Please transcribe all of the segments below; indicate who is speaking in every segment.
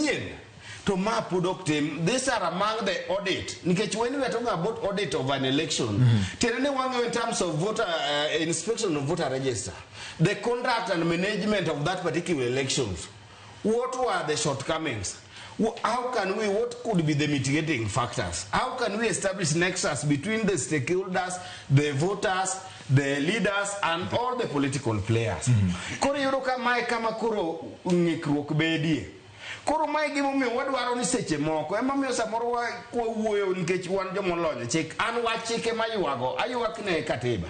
Speaker 1: manyien to map pudok team. These are among the audit. When we are talking about audit of an election, in terms of voter inspection of voter register, the conduct and management of that particular elections, what were the shortcomings? How can we, what could be the mitigating factors? How can we establish nexus between the stakeholders, the voters, the leaders, and all the political players? Koro yuroka mai kama kuro ngikruok bedie. Koro mai gimo mi wadwaro ni seche moko ema miyo samoro wa wuoyo nikech wan jomolony chik an wach chike mayuago ayuak ne katiba.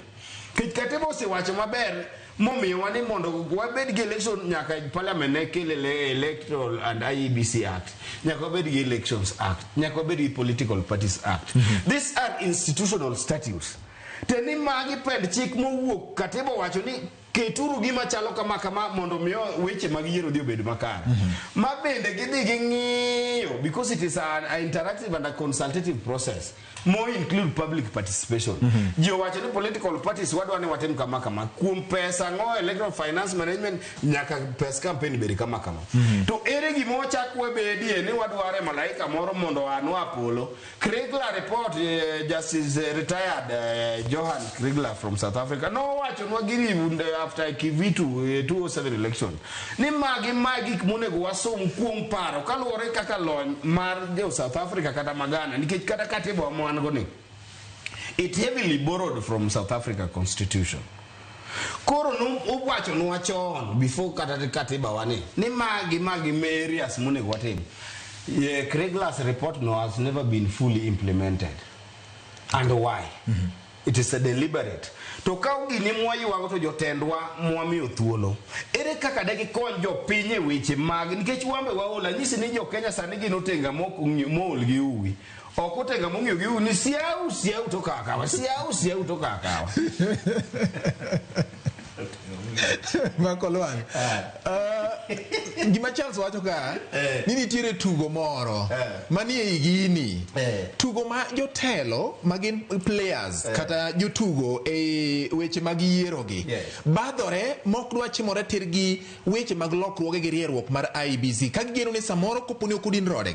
Speaker 1: Kech katiba osewacho maber momiyo wani mondo wabed gi election nyaka parliament ne kele electoral and IEBC act, nyaka wabed gi elections act, nyaka wabed gi political parties act. These are institutional statutes. Teni magi pend chik mowuok katiba wacho ni keturu gima chalo kama mondo miyo weche mag yiero dio bed makare. Ma bende gidhi ging'iyo because it is an interactive and a consultative process. More include public participation. Jio wacho ni political parties wadwa ni watem kama kuom pesa ngo electoral finance management nyaka pesa campaign bed kama. To ere gimo chakwe bedie ni wadware malaika moro mondo anwa polo. Kriegler report Justice retired Johan Kriegler from South Africa. No wacho no giri after Kivitu 2007 election. Ni magi monego wasom kuom paro kaluore kaka lony mar jo South Africa kata magana nikech kata katiba mwan goni. It heavily borrowed from South Africa constitution. Koro no wacho no wachon before kata katiba wani. Ni magi areas monego watim. Kriegler's report no has never been fully implemented. And why? It is a deliberate. To kaugi ni mwayuago to jotendwa mwamiyo thuolo. Ere kaka degi kony jo pinye weche mag nikech wambe waola nyisi ni jo Kenya sani gin otenga mol gi uwi. Ok otenga mong'iyo gi uwi ni siau to kakawa. Siau to kakawa.
Speaker 2: Makolwan. Gima Charles wacho ka ni nitiere tugo moro manie igini. Tugo ma jotelo magin players kata jotugo e weche mag yiero gi. Badore mok dwa chimore tirgi weche mag lokruoge gi rieruok mar IEBC. Ka gigeno ni samoro koponi okudin rode